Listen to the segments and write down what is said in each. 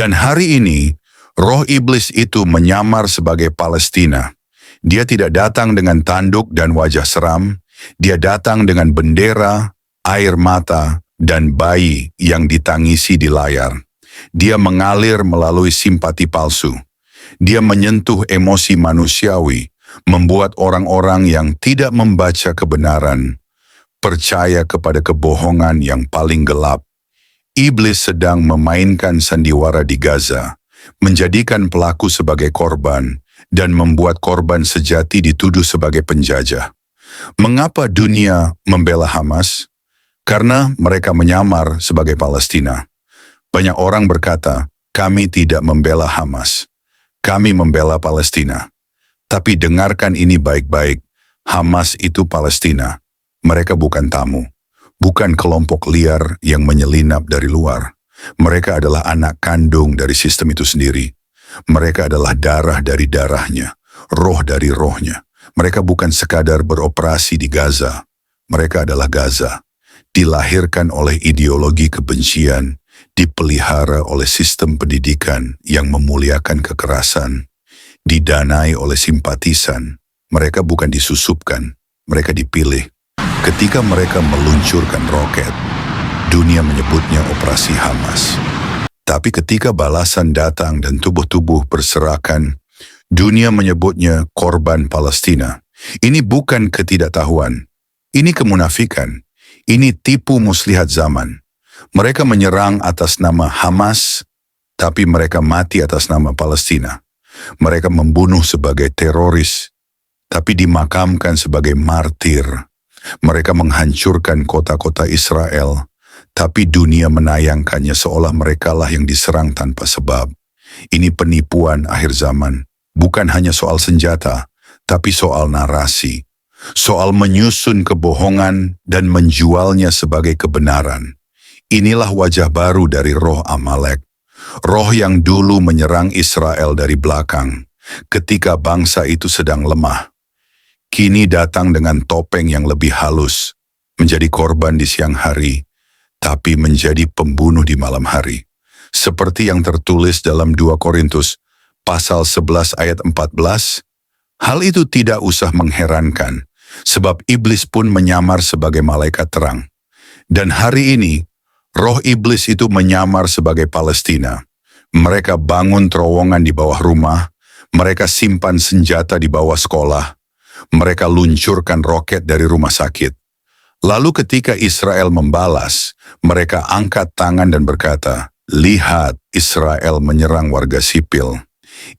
Dan hari ini, roh iblis itu menyamar sebagai Palestina. Dia tidak datang dengan tanduk dan wajah seram, dia datang dengan bendera, air mata, dan bayi yang ditangisi di layar. Dia mengalir melalui simpati palsu. Dia menyentuh emosi manusiawi, membuat orang-orang yang tidak membaca kebenaran percaya kepada kebohongan yang paling gelap. Iblis sedang memainkan sandiwara di Gaza, menjadikan pelaku sebagai korban, dan membuat korban sejati dituduh sebagai penjajah. Mengapa dunia membela Hamas? Karena mereka menyamar sebagai Palestina. Banyak orang berkata, kami tidak membela Hamas. Kami membela Palestina. Tapi dengarkan ini baik-baik, Hamas itu Palestina. Mereka bukan tamu, bukan kelompok liar yang menyelinap dari luar. Mereka adalah anak kandung dari sistem itu sendiri. Mereka adalah darah dari darahnya, roh dari rohnya. Mereka bukan sekadar beroperasi di Gaza. Mereka adalah Gaza, dilahirkan oleh ideologi kebencian, dipelihara oleh sistem pendidikan yang memuliakan kekerasan, didanai oleh simpatisan. Mereka bukan disusupkan, mereka dipilih. Ketika mereka meluncurkan roket, dunia menyebutnya Operasi Hamas. Tapi ketika balasan datang dan tubuh-tubuh berserakan, dunia menyebutnya korban Palestina. Ini bukan ketidaktahuan, ini kemunafikan, ini tipu muslihat zaman. Mereka menyerang atas nama Hamas, tapi mereka mati atas nama Palestina. Mereka membunuh sebagai teroris, tapi dimakamkan sebagai martir. Mereka menghancurkan kota-kota Israel, tapi dunia menayangkannya seolah merekalah yang diserang tanpa sebab. Ini penipuan akhir zaman, bukan hanya soal senjata, tapi soal narasi. Soal menyusun kebohongan dan menjualnya sebagai kebenaran. Inilah wajah baru dari roh Amalek. Roh yang dulu menyerang Israel dari belakang, ketika bangsa itu sedang lemah. Kini datang dengan topeng yang lebih halus, menjadi korban di siang hari, tapi menjadi pembunuh di malam hari. Seperti yang tertulis dalam 2 Korintus, pasal 11 ayat 14, hal itu tidak usah mengherankan, sebab iblis pun menyamar sebagai malaikat terang. Dan hari ini, roh iblis itu menyamar sebagai Palestina. Mereka bangun terowongan di bawah rumah, mereka simpan senjata di bawah sekolah, mereka luncurkan roket dari rumah sakit. Lalu ketika Israel membalas, mereka angkat tangan dan berkata, lihat Israel menyerang warga sipil.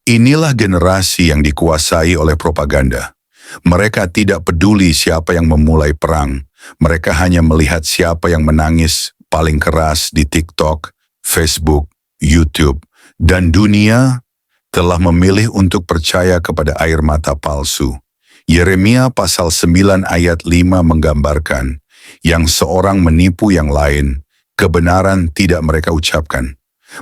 Inilah generasi yang dikuasai oleh propaganda. Mereka tidak peduli siapa yang memulai perang. Mereka hanya melihat siapa yang menangis paling keras di TikTok, Facebook, YouTube, dan dunia telah memilih untuk percaya kepada air mata palsu. Yeremia pasal 9 ayat 5 menggambarkan, yang seorang menipu yang lain, kebenaran tidak mereka ucapkan.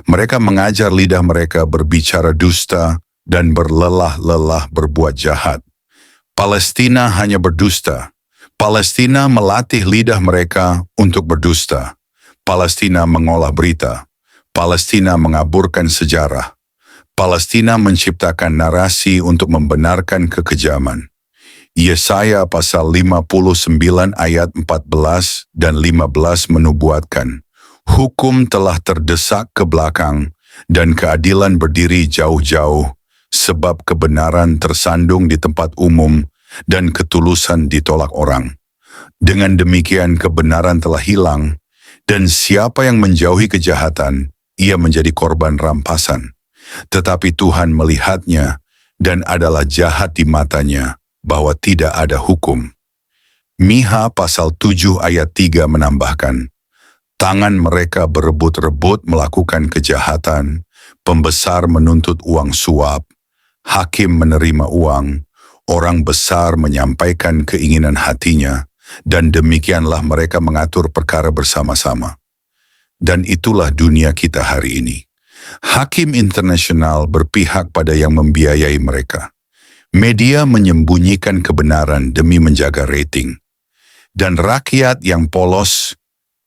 Mereka mengajar lidah mereka berbicara dusta dan berlelah-lelah berbuat jahat. Palestina hanya berdusta. Palestina melatih lidah mereka untuk berdusta. Palestina mengolah berita. Palestina mengaburkan sejarah. Palestina menciptakan narasi untuk membenarkan kekejaman. Yesaya pasal 59 ayat 14 dan 15 menubuatkan, hukum telah terdesak ke belakang dan keadilan berdiri jauh-jauh, sebab kebenaran tersandung di tempat umum dan ketulusan ditolak orang. Dengan demikian kebenaran telah hilang, dan siapa yang menjauhi kejahatan, ia menjadi korban rampasan. Tetapi Tuhan melihatnya dan adalah jahat di matanya, bahwa tidak ada hukum. Miha pasal 7 ayat 3 menambahkan, tangan mereka berebut-rebut melakukan kejahatan, pembesar menuntut uang suap, hakim menerima uang, orang besar menyampaikan keinginan hatinya, dan demikianlah mereka mengatur perkara bersama-sama. Dan itulah dunia kita hari ini. Hakim internasional berpihak pada yang membiayai mereka. Media menyembunyikan kebenaran demi menjaga rating. Dan rakyat yang polos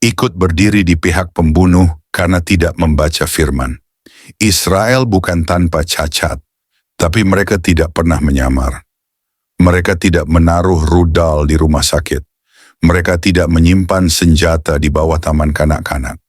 ikut berdiri di pihak pembunuh karena tidak membaca firman. Israel bukan tanpa cacat, tapi mereka tidak pernah menyamar. Mereka tidak menaruh rudal di rumah sakit. Mereka tidak menyimpan senjata di bawah taman kanak-kanak.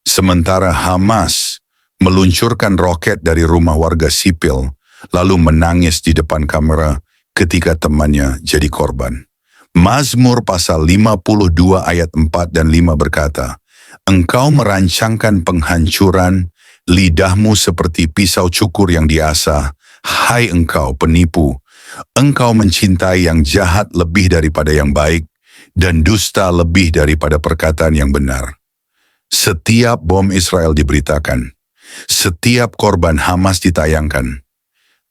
Sementara Hamas meluncurkan roket dari rumah warga sipil, lalu menangis di depan kamera ketika temannya jadi korban. Mazmur pasal 52 ayat 4 dan 5 berkata, "Engkau merancangkan penghancuran, lidahmu seperti pisau cukur yang diasah. Hai engkau penipu, engkau mencintai yang jahat lebih daripada yang baik, dan dusta lebih daripada perkataan yang benar." Setiap bom Israel diberitakan, setiap korban Hamas ditayangkan,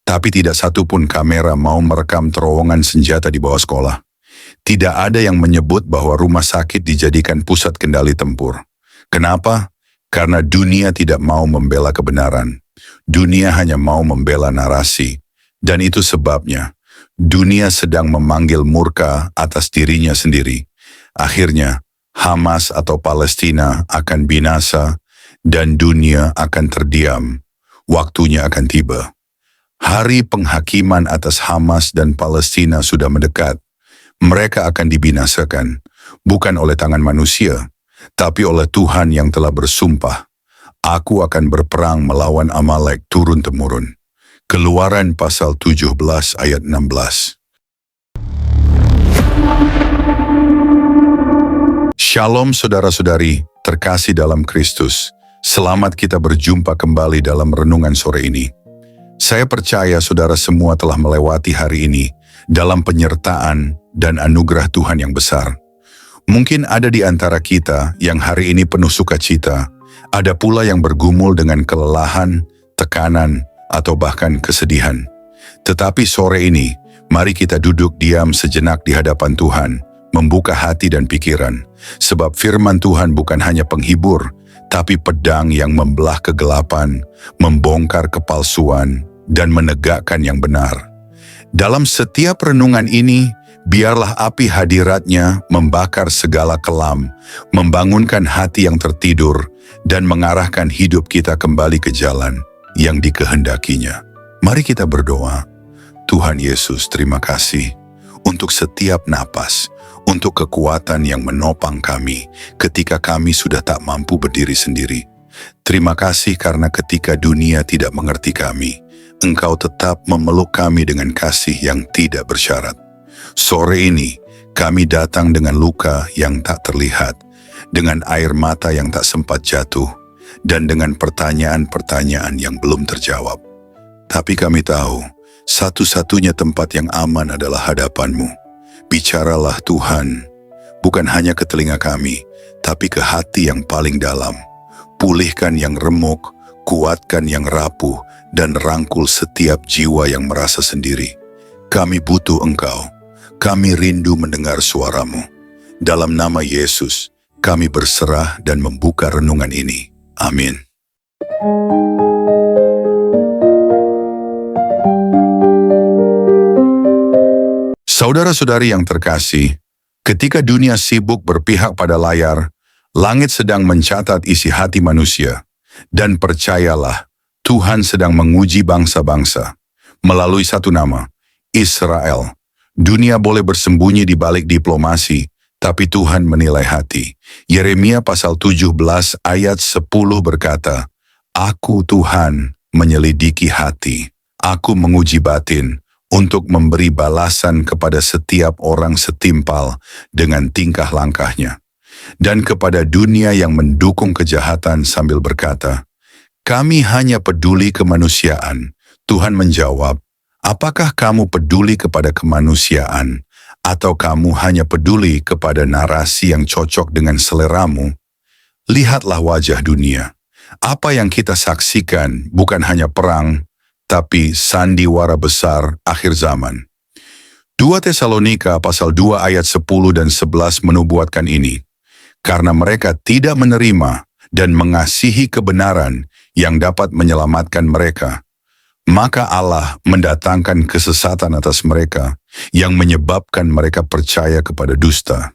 tapi tidak satu pun kamera mau merekam terowongan senjata di bawah sekolah. Tidak ada yang menyebut bahwa rumah sakit dijadikan pusat kendali tempur. Kenapa? Karena dunia tidak mau membela kebenaran. Dunia hanya mau membela narasi. Dan itu sebabnya dunia sedang memanggil murka atas dirinya sendiri. Akhirnya, Hamas atau Palestina akan binasa dan dunia akan terdiam. Waktunya akan tiba. Hari penghakiman atas Hamas dan Palestina sudah mendekat. Mereka akan dibinasakan, bukan oleh tangan manusia, tapi oleh Tuhan yang telah bersumpah, "Aku akan berperang melawan Amalek turun-temurun." Keluaran pasal 17 ayat 16. Shalom saudara-saudari, terkasih dalam Kristus. Selamat kita berjumpa kembali dalam renungan sore ini. Saya percaya saudara semua telah melewati hari ini dalam penyertaan dan anugerah Tuhan yang besar. Mungkin ada di antara kita yang hari ini penuh sukacita, ada pula yang bergumul dengan kelelahan, tekanan, atau bahkan kesedihan. Tetapi sore ini, mari kita duduk diam sejenak di hadapan Tuhan, membuka hati dan pikiran, sebab firman Tuhan bukan hanya penghibur, tapi pedang yang membelah kegelapan, membongkar kepalsuan, dan menegakkan yang benar. Dalam setiap renungan ini, biarlah api hadiratnya membakar segala kelam, membangunkan hati yang tertidur, dan mengarahkan hidup kita kembali ke jalan yang dikehendakinya. Mari kita berdoa. Tuhan Yesus, terima kasih untuk setiap napas, untuk kekuatan yang menopang kami ketika kami sudah tak mampu berdiri sendiri. Terima kasih karena ketika dunia tidak mengerti kami, Engkau tetap memeluk kami dengan kasih yang tidak bersyarat. Sore ini, kami datang dengan luka yang tak terlihat, dengan air mata yang tak sempat jatuh, dan dengan pertanyaan-pertanyaan yang belum terjawab. Tapi kami tahu, satu-satunya tempat yang aman adalah hadapan-Mu. Bicaralah Tuhan, bukan hanya ke telinga kami, tapi ke hati yang paling dalam. Pulihkan yang remuk, kuatkan yang rapuh, dan rangkul setiap jiwa yang merasa sendiri. Kami butuh Engkau. Kami rindu mendengar suara-Mu. Dalam nama Yesus, kami berserah dan membuka renungan ini. Amin. Saudara-saudari yang terkasih, ketika dunia sibuk berpihak pada layar, langit sedang mencatat isi hati manusia. Dan percayalah, Tuhan sedang menguji bangsa-bangsa melalui satu nama, Israel. Dunia boleh bersembunyi di balik diplomasi, tapi Tuhan menilai hati. Yeremia pasal 17 ayat 10 berkata, "Aku Tuhan menyelidiki hati, aku menguji batin untuk memberi balasan kepada setiap orang setimpal dengan tingkah langkahnya." Dan kepada dunia yang mendukung kejahatan sambil berkata, "Kami hanya peduli kemanusiaan." Tuhan menjawab, "Apakah kamu peduli kepada kemanusiaan, atau kamu hanya peduli kepada narasi yang cocok dengan seleramu?" Lihatlah wajah dunia. Apa yang kita saksikan bukan hanya perang, tapi sandiwara besar akhir zaman. 2 Tesalonika pasal 2 ayat 10 dan 11 menubuatkan ini. Karena mereka tidak menerima dan mengasihi kebenaran yang dapat menyelamatkan mereka, maka Allah mendatangkan kesesatan atas mereka yang menyebabkan mereka percaya kepada dusta.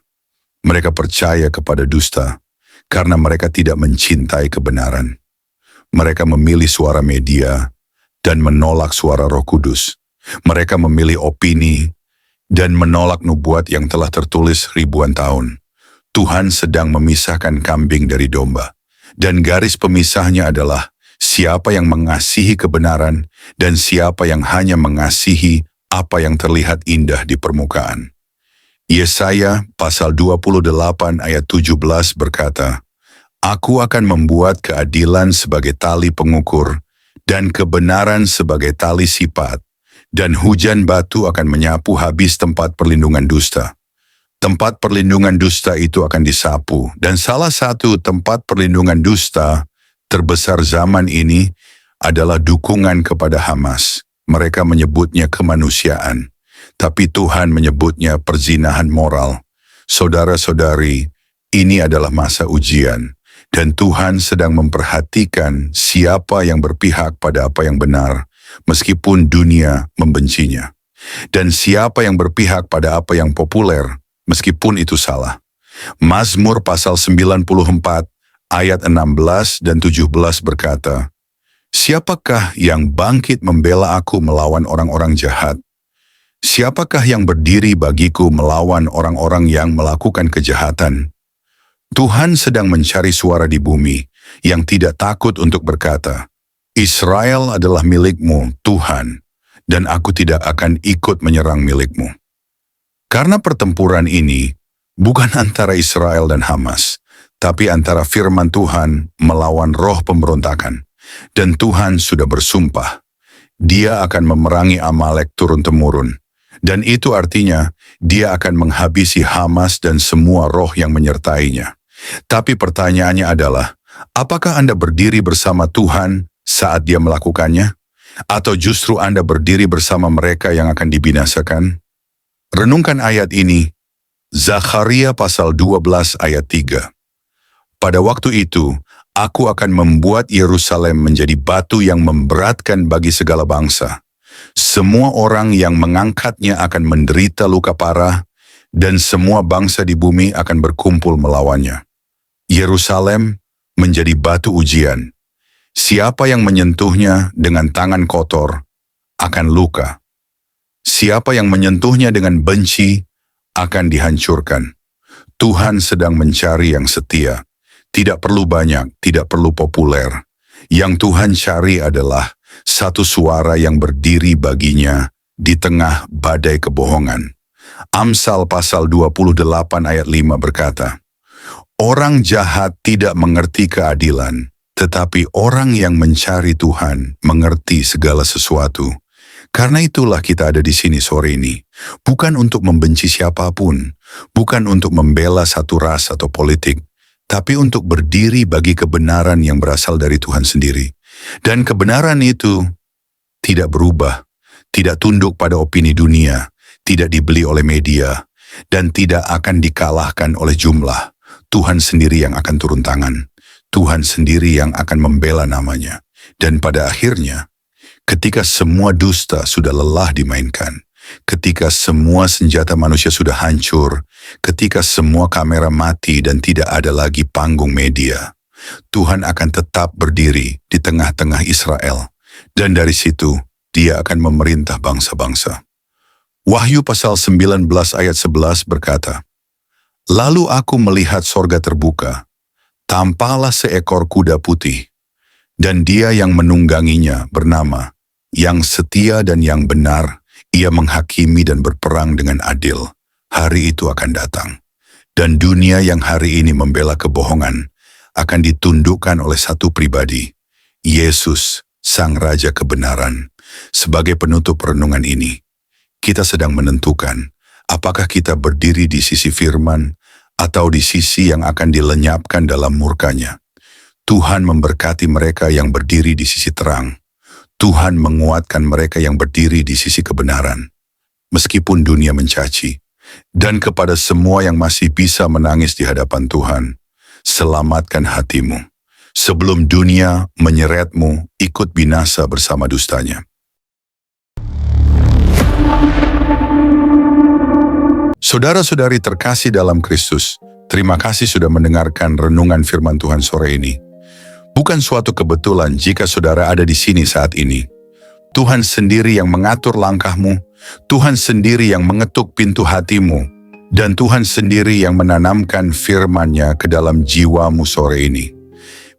Mereka percaya kepada dusta karena mereka tidak mencintai kebenaran. Mereka memilih suara media dan menolak suara Roh Kudus. Mereka memilih opini dan menolak nubuat yang telah tertulis ribuan tahun. Tuhan sedang memisahkan kambing dari domba. Dan garis pemisahnya adalah siapa yang mengasihi kebenaran dan siapa yang hanya mengasihi apa yang terlihat indah di permukaan. Yesaya pasal 28 ayat 17 berkata, Aku akan membuat keadilan sebagai tali pengukur dan kebenaran sebagai tali sipat, dan hujan batu akan menyapu habis tempat perlindungan dusta. Tempat perlindungan dusta itu akan disapu, dan salah satu tempat perlindungan dusta terbesar zaman ini adalah dukungan kepada Hamas. Mereka menyebutnya kemanusiaan, tapi Tuhan menyebutnya perzinahan moral. Saudara-saudari, ini adalah masa ujian, dan Tuhan sedang memperhatikan siapa yang berpihak pada apa yang benar, meskipun dunia membencinya, dan siapa yang berpihak pada apa yang populer, meskipun itu salah. Mazmur pasal 94 ayat 16 dan 17 berkata, Siapakah yang bangkit membela aku melawan orang-orang jahat? Siapakah yang berdiri bagiku melawan orang-orang yang melakukan kejahatan? Tuhan sedang mencari suara di bumi yang tidak takut untuk berkata, Israel adalah milikmu, Tuhan, dan aku tidak akan ikut menyerang milikmu. Karena pertempuran ini bukan antara Israel dan Hamas, tapi antara firman Tuhan melawan roh pemberontakan. Dan Tuhan sudah bersumpah, Dia akan memerangi Amalek turun-temurun. Dan itu artinya, Dia akan menghabisi Hamas dan semua roh yang menyertainya. Tapi pertanyaannya adalah, apakah Anda berdiri bersama Tuhan saat Dia melakukannya? Atau justru Anda berdiri bersama mereka yang akan dibinasakan? Renungkan ayat ini, Zakharia pasal 12 ayat 3. Pada waktu itu, aku akan membuat Yerusalem menjadi batu yang memberatkan bagi segala bangsa. Semua orang yang mengangkatnya akan menderita luka parah, dan semua bangsa di bumi akan berkumpul melawannya. Yerusalem menjadi batu ujian. Siapa yang menyentuhnya dengan tangan kotor akan luka. Siapa yang menyentuhnya dengan benci akan dihancurkan. Tuhan sedang mencari yang setia. Tidak perlu banyak, tidak perlu populer. Yang Tuhan cari adalah satu suara yang berdiri baginya di tengah badai kebohongan. Amsal pasal 28 ayat 5 berkata, Orang jahat tidak mengerti keadilan, tetapi orang yang mencari Tuhan mengerti segala sesuatu. Karena itulah kita ada di sini sore ini, bukan untuk membenci siapapun, bukan untuk membela satu ras atau politik, tapi untuk berdiri bagi kebenaran yang berasal dari Tuhan sendiri. Dan kebenaran itu tidak berubah, tidak tunduk pada opini dunia, tidak dibeli oleh media, dan tidak akan dikalahkan oleh jumlah. Tuhan sendiri yang akan turun tangan, Tuhan sendiri yang akan membela namanya. Dan pada akhirnya, ketika semua dusta sudah lelah dimainkan, ketika semua senjata manusia sudah hancur, ketika semua kamera mati dan tidak ada lagi panggung media, Tuhan akan tetap berdiri di tengah-tengah Israel, dan dari situ Dia akan memerintah bangsa-bangsa. Wahyu pasal 19 ayat 11 berkata, Lalu aku melihat sorga terbuka, tampaklah seekor kuda putih, dan Dia yang menungganginya bernama, Yang Setia dan Yang Benar. Ia menghakimi dan berperang dengan adil. Hari itu akan datang. Dan dunia yang hari ini membela kebohongan akan ditundukkan oleh satu pribadi, Yesus, Sang Raja Kebenaran. Sebagai penutup renungan ini, kita sedang menentukan apakah kita berdiri di sisi firman atau di sisi yang akan dilenyapkan dalam murkanya. Tuhan memberkati mereka yang berdiri di sisi terang. Tuhan menguatkan mereka yang berdiri di sisi kebenaran, meskipun dunia mencaci. Dan kepada semua yang masih bisa menangis di hadapan Tuhan, selamatkan hatimu, sebelum dunia menyeretmu ikut binasa bersama dustanya. Saudara-saudari terkasih dalam Kristus, terima kasih sudah mendengarkan renungan firman Tuhan sore ini. Bukan suatu kebetulan jika saudara ada di sini saat ini. Tuhan sendiri yang mengatur langkahmu, Tuhan sendiri yang mengetuk pintu hatimu, dan Tuhan sendiri yang menanamkan firman-Nya ke dalam jiwamu sore ini.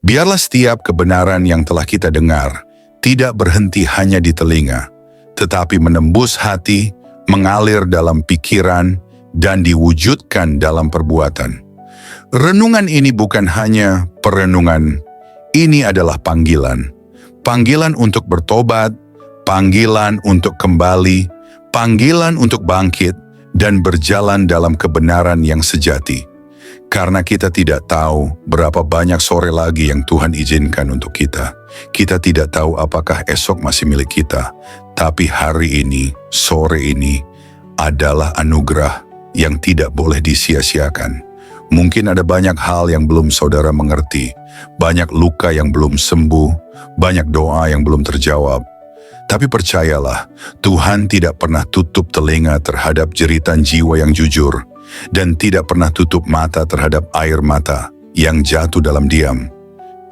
Biarlah setiap kebenaran yang telah kita dengar tidak berhenti hanya di telinga, tetapi menembus hati, mengalir dalam pikiran, dan diwujudkan dalam perbuatan. Renungan ini bukan hanya perenungan, ini adalah panggilan. Panggilan untuk bertobat, panggilan untuk kembali, panggilan untuk bangkit, dan berjalan dalam kebenaran yang sejati. Karena kita tidak tahu berapa banyak sore lagi yang Tuhan izinkan untuk kita. Kita tidak tahu apakah esok masih milik kita. Tapi hari ini, sore ini, adalah anugerah yang tidak boleh disia-siakan. Mungkin ada banyak hal yang belum saudara mengerti, banyak luka yang belum sembuh, banyak doa yang belum terjawab. Tapi percayalah, Tuhan tidak pernah tutup telinga terhadap jeritan jiwa yang jujur, dan tidak pernah tutup mata terhadap air mata yang jatuh dalam diam.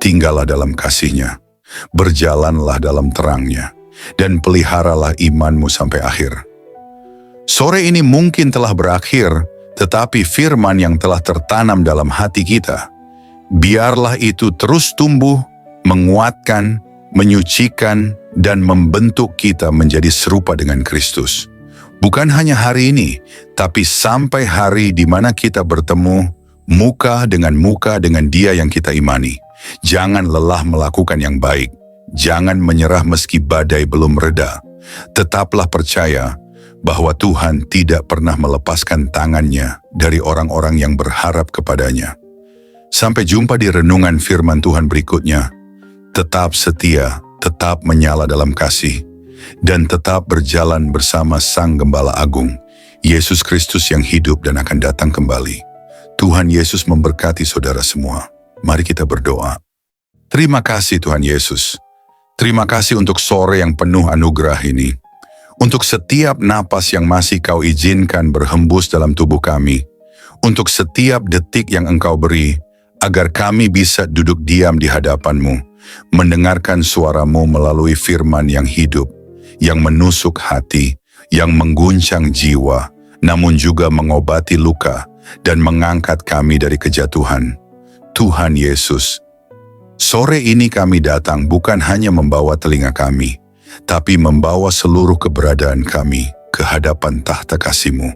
Tinggallah dalam kasih-Nya, berjalanlah dalam terang-Nya, dan peliharalah imanmu sampai akhir. Sore ini mungkin telah berakhir, tetapi firman yang telah tertanam dalam hati kita, biarlah itu terus tumbuh, menguatkan, menyucikan, dan membentuk kita menjadi serupa dengan Kristus. Bukan hanya hari ini, tapi sampai hari di mana kita bertemu muka dengan Dia yang kita imani. Jangan lelah melakukan yang baik. Jangan menyerah meski badai belum reda. Tetaplah percaya bahwa Tuhan tidak pernah melepaskan tangan-Nya dari orang-orang yang berharap kepadanya. Sampai jumpa di renungan firman Tuhan berikutnya. Tetap setia, tetap menyala dalam kasih, dan tetap berjalan bersama Sang Gembala Agung, Yesus Kristus yang hidup dan akan datang kembali. Tuhan Yesus memberkati saudara semua. Mari kita berdoa. Terima kasih Tuhan Yesus. Terima kasih untuk sore yang penuh anugerah ini. Untuk setiap napas yang masih Kau izinkan berhembus dalam tubuh kami. Untuk setiap detik yang Engkau beri, agar kami bisa duduk diam di hadapan-Mu, mendengarkan suara-Mu melalui firman yang hidup, yang menusuk hati, yang mengguncang jiwa, namun juga mengobati luka dan mengangkat kami dari kejatuhan. Tuhan Yesus, sore ini kami datang bukan hanya membawa telinga kami, tapi membawa seluruh keberadaan kami ke hadapan tahta kasih-Mu.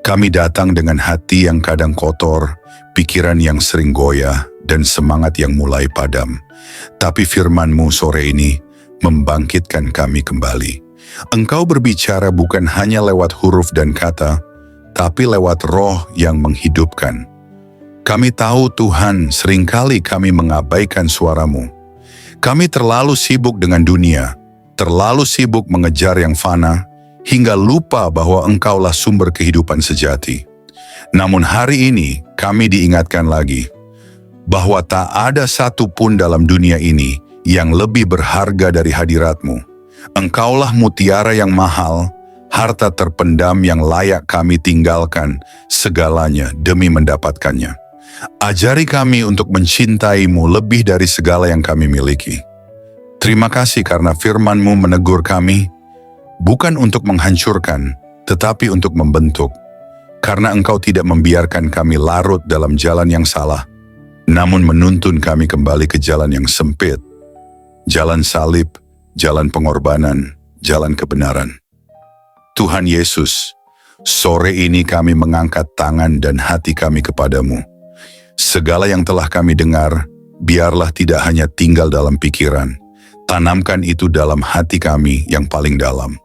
Kami datang dengan hati yang kadang kotor, pikiran yang sering goyah, dan semangat yang mulai padam. Tapi firman-Mu sore ini membangkitkan kami kembali. Engkau berbicara bukan hanya lewat huruf dan kata, tapi lewat roh yang menghidupkan. Kami tahu Tuhan, seringkali kami mengabaikan suara-Mu. Kami terlalu sibuk dengan dunia, terlalu sibuk mengejar yang fana, hingga lupa bahwa Engkaulah sumber kehidupan sejati. Namun hari ini kami diingatkan lagi, bahwa tak ada satu pun dalam dunia ini yang lebih berharga dari hadirat-Mu. Engkaulah mutiara yang mahal, harta terpendam yang layak kami tinggalkan segalanya demi mendapatkannya. Ajari kami untuk mencintai-Mu lebih dari segala yang kami miliki. Terima kasih karena firman-Mu menegur kami, bukan untuk menghancurkan, tetapi untuk membentuk. Karena Engkau tidak membiarkan kami larut dalam jalan yang salah, namun menuntun kami kembali ke jalan yang sempit, jalan salib, jalan pengorbanan, jalan kebenaran. Tuhan Yesus, sore ini kami mengangkat tangan dan hati kami kepadamu. Segala yang telah kami dengar, biarlah tidak hanya tinggal dalam pikiran, tanamkan itu dalam hati kami yang paling dalam.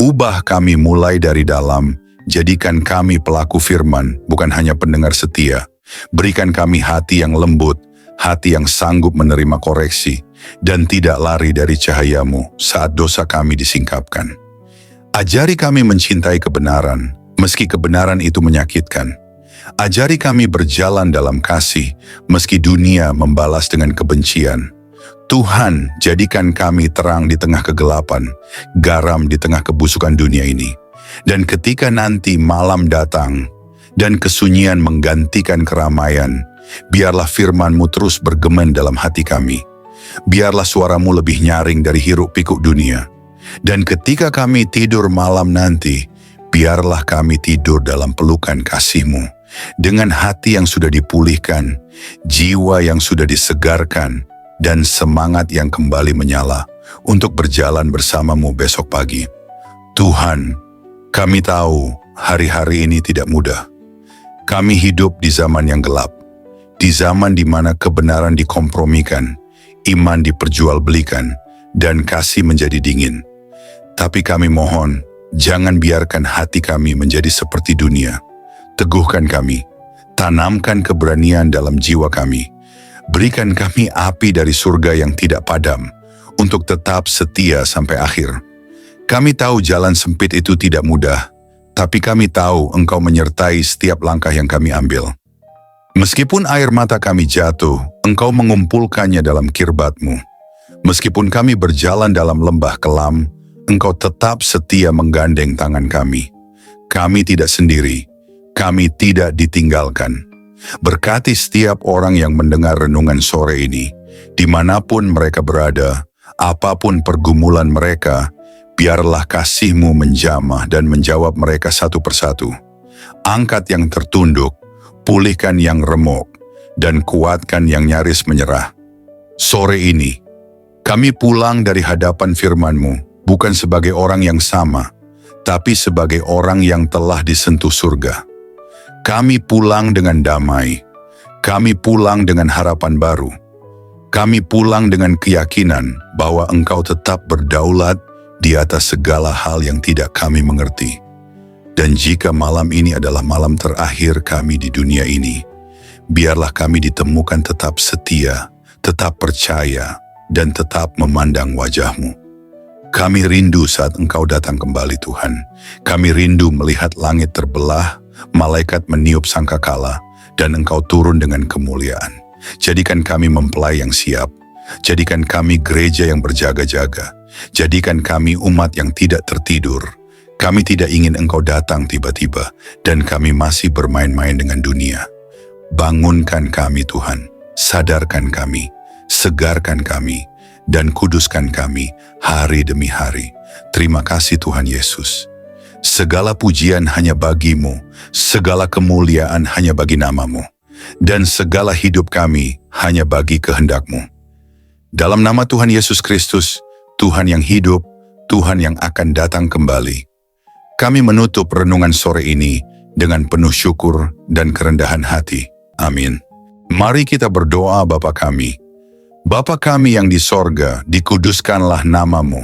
Ubah kami mulai dari dalam, jadikan kami pelaku firman, bukan hanya pendengar setia. Berikan kami hati yang lembut, hati yang sanggup menerima koreksi, dan tidak lari dari cahaya-Mu saat dosa kami disingkapkan. Ajari kami mencintai kebenaran, meski kebenaran itu menyakitkan. Ajari kami berjalan dalam kasih, meski dunia membalas dengan kebencian. Tuhan, jadikan kami terang di tengah kegelapan, garam di tengah kebusukan dunia ini. Dan ketika nanti malam datang, dan kesunyian menggantikan keramaian, biarlah firman-Mu terus bergema dalam hati kami. Biarlah suaramu lebih nyaring dari hiruk-pikuk dunia. Dan ketika kami tidur malam nanti, biarlah kami tidur dalam pelukan kasih-Mu, dengan hati yang sudah dipulihkan, jiwa yang sudah disegarkan, dan semangat yang kembali menyala untuk berjalan bersama-Mu besok pagi. Tuhan, kami tahu hari-hari ini tidak mudah. Kami hidup di zaman yang gelap, di zaman di mana kebenaran dikompromikan, iman diperjualbelikan, dan kasih menjadi dingin. Tapi kami mohon, jangan biarkan hati kami menjadi seperti dunia. Teguhkan kami, tanamkan keberanian dalam jiwa kami. Berikan kami api dari surga yang tidak padam, untuk tetap setia sampai akhir. Kami tahu jalan sempit itu tidak mudah, tapi kami tahu Engkau menyertai setiap langkah yang kami ambil. Meskipun air mata kami jatuh, Engkau mengumpulkannya dalam kirbat-Mu. Meskipun kami berjalan dalam lembah kelam, Engkau tetap setia menggandeng tangan kami. Kami tidak sendiri, kami tidak ditinggalkan. Berkati setiap orang yang mendengar renungan sore ini, dimanapun mereka berada, apapun pergumulan mereka, biarlah kasih-Mu menjamah dan menjawab mereka satu persatu. Angkat yang tertunduk, pulihkan yang remuk, dan kuatkan yang nyaris menyerah. Sore ini, kami pulang dari hadapan firman-Mu, bukan sebagai orang yang sama, tapi sebagai orang yang telah disentuh surga. Kami pulang dengan damai, kami pulang dengan harapan baru, kami pulang dengan keyakinan bahwa Engkau tetap berdaulat di atas segala hal yang tidak kami mengerti. Dan jika malam ini adalah malam terakhir kami di dunia ini, biarlah kami ditemukan tetap setia, tetap percaya, dan tetap memandang wajah-Mu. Kami rindu saat Engkau datang kembali, Tuhan. Kami rindu melihat langit terbelah, malaikat meniup sangkakala, dan Engkau turun dengan kemuliaan. Jadikan kami mempelai yang siap. Jadikan kami gereja yang berjaga-jaga. Jadikan kami umat yang tidak tertidur. Kami tidak ingin Engkau datang tiba-tiba, dan kami masih bermain-main dengan dunia. Bangunkan kami, Tuhan. Sadarkan kami. Segarkan kami. Dan kuduskan kami hari demi hari. Terima kasih Tuhan Yesus. Segala pujian hanya bagi-Mu, segala kemuliaan hanya bagi nama-Mu, dan segala hidup kami hanya bagi kehendak-Mu. Dalam nama Tuhan Yesus Kristus, Tuhan yang hidup, Tuhan yang akan datang kembali, kami menutup renungan sore ini dengan penuh syukur dan kerendahan hati. Amin. Mari kita berdoa. Bapa kami, Bapa kami yang di sorga, dikuduskanlah nama-Mu.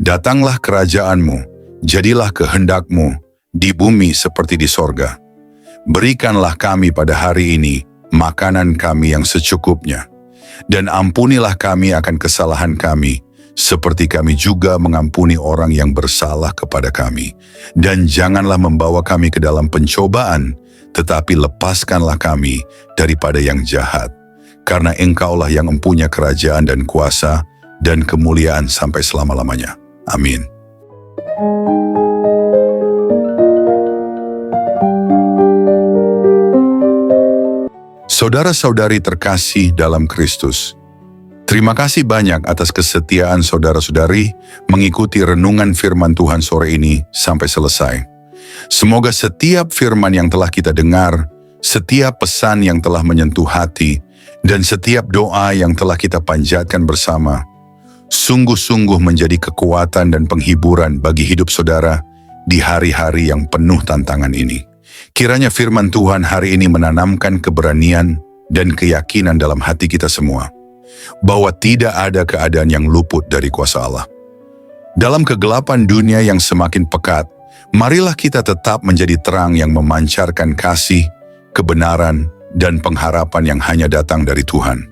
Datanglah kerajaan-Mu, jadilah kehendak-Mu di bumi seperti di sorga. Berikanlah kami pada hari ini makanan kami yang secukupnya. Dan ampunilah kami akan kesalahan kami, seperti kami juga mengampuni orang yang bersalah kepada kami. Dan janganlah membawa kami ke dalam pencobaan, tetapi lepaskanlah kami daripada yang jahat. Karena Engkaulah yang mempunyai kerajaan dan kuasa dan kemuliaan sampai selama-lamanya. Amin. Saudara-saudari terkasih dalam Kristus, terima kasih banyak atas kesetiaan saudara-saudari mengikuti renungan firman Tuhan sore ini sampai selesai. Semoga setiap firman yang telah kita dengar, setiap pesan yang telah menyentuh hati, dan setiap doa yang telah kita panjatkan bersama, sungguh-sungguh menjadi kekuatan dan penghiburan bagi hidup saudara di hari-hari yang penuh tantangan ini. Kiranya firman Tuhan hari ini menanamkan keberanian dan keyakinan dalam hati kita semua, bahwa tidak ada keadaan yang luput dari kuasa Allah. Dalam kegelapan dunia yang semakin pekat, marilah kita tetap menjadi terang yang memancarkan kasih, kebenaran, dan pengharapan yang hanya datang dari Tuhan.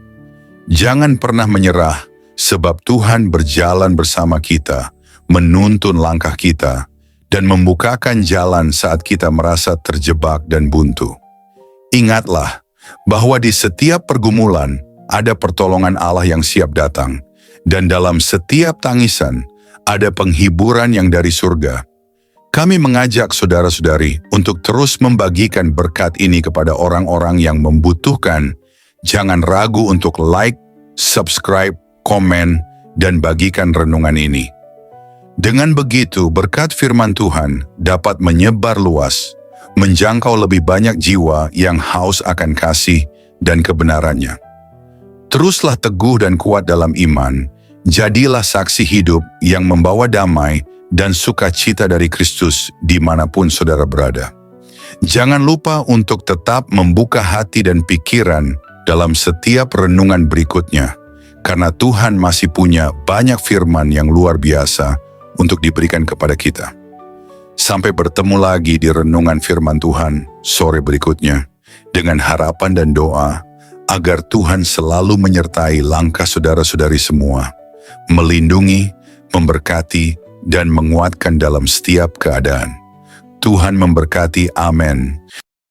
Jangan pernah menyerah, sebab Tuhan berjalan bersama kita, menuntun langkah kita, dan membukakan jalan saat kita merasa terjebak dan buntu. Ingatlah bahwa di setiap pergumulan ada pertolongan Allah yang siap datang, dan dalam setiap tangisan ada penghiburan yang dari surga. Kami mengajak saudara-saudari untuk terus membagikan berkat ini kepada orang-orang yang membutuhkan. Jangan ragu untuk like, subscribe, komen, dan bagikan renungan ini. Dengan begitu, berkat firman Tuhan dapat menyebar luas, menjangkau lebih banyak jiwa yang haus akan kasih dan kebenarannya. Teruslah teguh dan kuat dalam iman, jadilah saksi hidup yang membawa damai dan sukacita dari Kristus dimanapun saudara berada. Jangan lupa untuk tetap membuka hati dan pikiran dalam setiap renungan berikutnya, karena Tuhan masih punya banyak firman yang luar biasa untuk diberikan kepada kita. Sampai bertemu lagi di renungan firman Tuhan sore berikutnya, dengan harapan dan doa agar Tuhan selalu menyertai langkah saudara-saudari semua, melindungi, memberkati, dan menguatkan dalam setiap keadaan. Tuhan memberkati, amin.